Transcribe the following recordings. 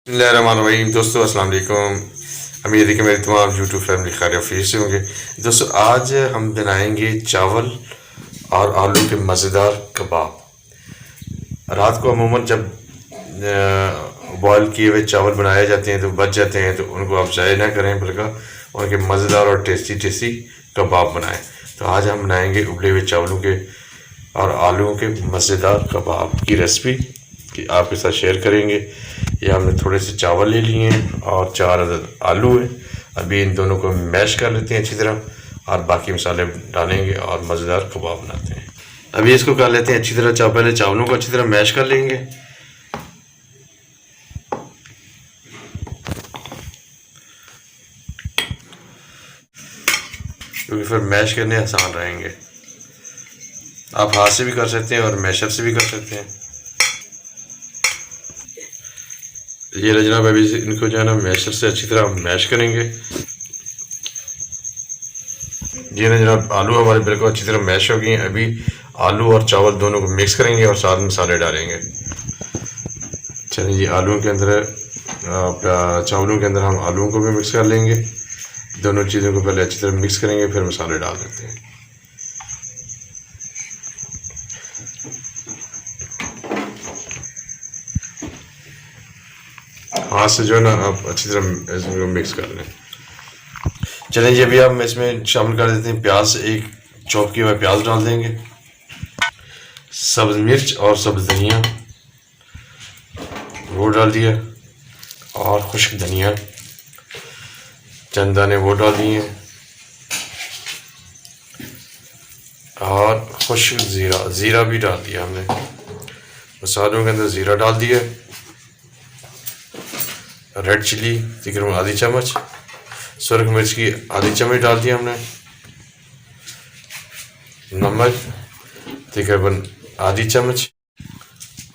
बिस्मिल्लाहिर्रहमानिर्रहीम। दोस्तों अस्सलाम वालेकुम। उम्मीद है कि मेरी तमाम यूट्यूब फैमिली खैर ऑफिस से होंगे। दोस्तों आज हम बनाएंगे चावल और आलू के मज़ेदार कबाब। रात को अमूमन जब बॉयल किए हुए चावल बनाए जाते हैं तो बच जाते हैं, तो उनको आप ज़ाया ना करें बल्कि उनके मज़ेदार और टेस्टी टेस्टी कबाब बनाएं। तो आज हम बनाएंगे उबले हुए चावलों के और आलूओं के मज़ेदार कबाब की रेसिपी कि आपके साथ शेयर करेंगे। ये हमने थोड़े से चावल ले लिए हैं और 4 अदद आलू हैं। अभी इन दोनों को मैश कर लेते हैं अच्छी तरह और बाकी मसाले डालेंगे और मज़ेदार कबाब बनाते हैं। अभी इसको कर लेते हैं अच्छी तरह। पहले चावलों को अच्छी तरह मैश कर लेंगे। क्योंकि फिर मैश करने आसान रहेंगे। आप हाथ से भी कर सकते हैं और मैशर से भी कर सकते हैं। ये जनाब अभी इनको जो है ना मैशर से अच्छी तरह मैश करेंगे। ये ना जनाब आलू हमारे बिल्कुल अच्छी तरह मैश हो गए हैं। अभी आलू और चावल दोनों को मिक्स करेंगे और साथ मसाले डालेंगे। चलिए जी, आलू के अंदर चावलों के अंदर हम आलूओं को भी मिक्स कर लेंगे। दोनों चीज़ों को पहले अच्छी तरह मिक्स करेंगे, फिर मसाले डाल देते हैं। हाथ से जो है ना आप अच्छी तरह इसको मिक्स कर लें। चलें जी, अभी हम इसमें शामिल कर देते हैं प्याज। एक चॉप किया हुआ प्याज डाल देंगे, सब्ज़ मिर्च और सब्ज़ धनिया वो डाल दिया, और खुश्क धनिया चंद दाने वो डाल दिए, और खुश्क ज़ीरा भी डाल दिया हमने। मसालों के अंदर ज़ीरा डाल दिया, रेड चिली तकरीबन आधी चम्मच, सुरख मिर्च की आधी चम्मच डाल दिया हमने, नमक तकरीबन आधी चम्मच,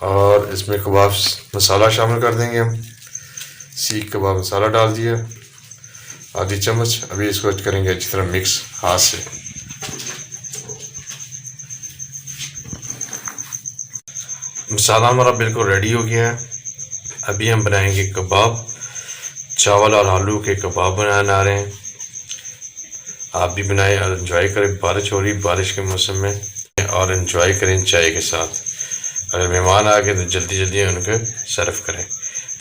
और इसमें कबाब मसाला शामिल कर देंगे हम। सीख कबाब मसाला डाल दिया आधी चम्मच। अभी इसको करेंगे अच्छी तरह मिक्स हाथ से। मसाला हमारा बिल्कुल रेडी हो गया है। अभी हम बनाएंगे कबाब। चावल और आलू के कबाब बनाने आ रहे हैं। आप भी बनाएं और एंजॉय करें। बारिश हो रही, बारिश के मौसम में, और एंजॉय करें चाय के साथ। अगर मेहमान आ गए तो जल्दी जल्दी उनको सर्व करें।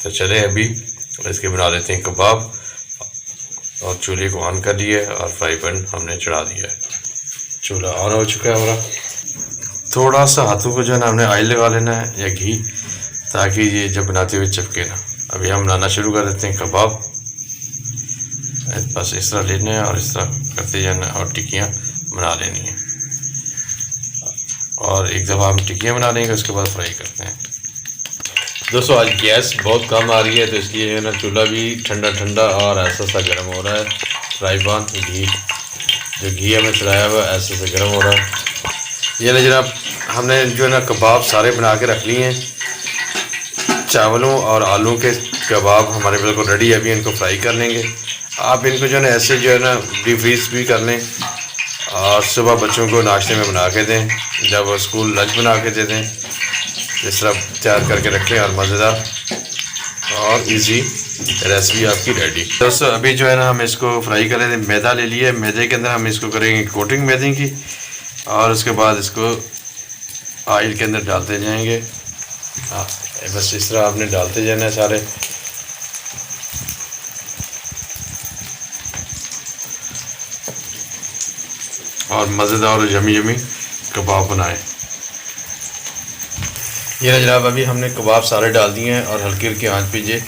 तो चलें अभी इसके बना लेते हैं कबाब। और चूल्हे को ऑन कर लिया है और फ्राई पैन हमने चढ़ा दिया है। चूल्हा ऑन हो चुका है हमारा। थोड़ा सा हाथों को जो है ना हमने ऑयल लगा लेना है या घी, ताकि ये जब बनाते हुए चिपके ना। अभी हम बनाना शुरू कर देते हैं कबाब। बस इस तरह लेना है और इस तरह करते जाना और टिक्कियाँ बना लेनी है। और एक दफ़ा हम टिक्कियाँ बना लेंगे, उसके बाद फ्राई करते हैं। दोस्तों आज गैस बहुत कम आ रही है, तो इसलिए है ना चूल्हा भी ठंडा ठंडा और ऐसा सा गर्म हो रहा है। फ्राई पैन घी हमें चढ़ाया हुआ ऐसे से गर्म हो रहा है। ये ना जनाब हमने जो है ना कबाब सारे बना के रख लिए हैं। चावलों और आलू के कबाब हमारे बिल्कुल रेडी है। अभी इनको फ्राई कर लेंगे। आप इनको जो है ना ऐसे जो है ना डीप फ्रीज भी कर लें और सुबह बच्चों को नाश्ते में बना के दें, जब वो स्कूल लंच बना के दे दें। इस तरह तैयार करके रखें और मज़ेदार और इजी रेसिपी आपकी रेडी। दोस्तों अभी जो है ना हम इसको फ्राई कर लेते हैं। मैदा ले लिए, मैदे के अंदर हम इसको करेंगे कोटिंग मैदे की, और उसके बाद इसको ऑयल के अंदर डालते जाएंगे। हाँ, बस इस तरह आपने डालते जाना है सारे। और मज़ेदार और यमी यमी कबाब बनाए। ये ना जनाब अभी हमने कबाब सारे डाल दिए हैं और हल्की हल्की आंच पे ये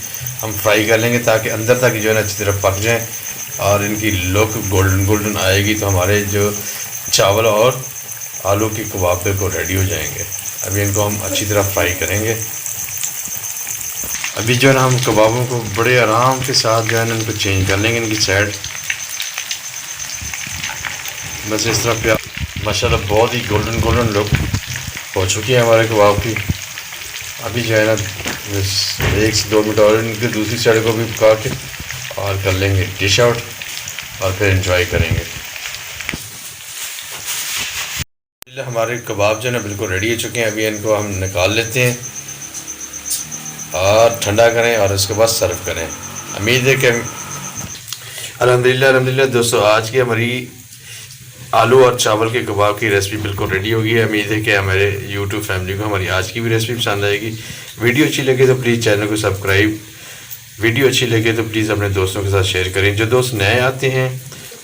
हम फ्राई कर लेंगे, ताकि अंदर तक जो है ना अच्छी तरह पक जाए और इनकी लुक गोल्डन गोल्डन आएगी। तो हमारे जो चावल और आलू के कबाब बिल्कुल रेडी हो जाएंगे। अभी इनको हम अच्छी तरह फ्राई करेंगे। अभी जो है ना हम कबाबों को बड़े आराम के साथ जो है ना इनको चेंज कर लेंगे इनकी साइड। बस इस तरह प्याज माशाल्लाह बहुत ही गोल्डन गोल्डन लुक हो चुकी है हमारे कबाब की। अभी जो है ना 1 से 2 मिनट और इनकी दूसरी साइड को भी पका के और कर लेंगे डिश आउट, और फिर एंजॉय करेंगे। हमारे कबाब जो है ना बिल्कुल रेडी हो चुके हैं। अभी इनको हम निकाल लेते हैं। और ठंडा करें और उसके बाद सर्व करें। उम्मीद है कि अल्हम्दुलिल्लाह दोस्तों, आज की हमारी आलू और चावल के कबाब की रेसिपी बिल्कुल रेडी हो गई है। उम्मीद है कि हमारे यूट्यूब फैमिली को हमारी आज की भी रेसिपी पसंद आएगी। वीडियो अच्छी लगे तो प्लीज़ चैनल को सब्सक्राइब, वीडियो अच्छी लगे तो प्लीज़ अपने दोस्तों के साथ शेयर करें। जो दोस्त नए आते हैं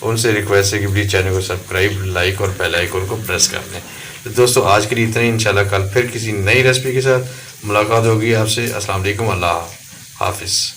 उनसे रिक्वेस्ट है कि प्लीज़ चैनल को सब्सक्राइब, लाइक और बेल आइकन को प्रेस कर दें। तो दोस्तों आज के लिए इतना ही। इंशाल्लाह कल फिर किसी नई रेसिपी के साथ मुलाकात होगी आपसे। अस्सलाम वालेकुम, अल्लाह हाफिज़।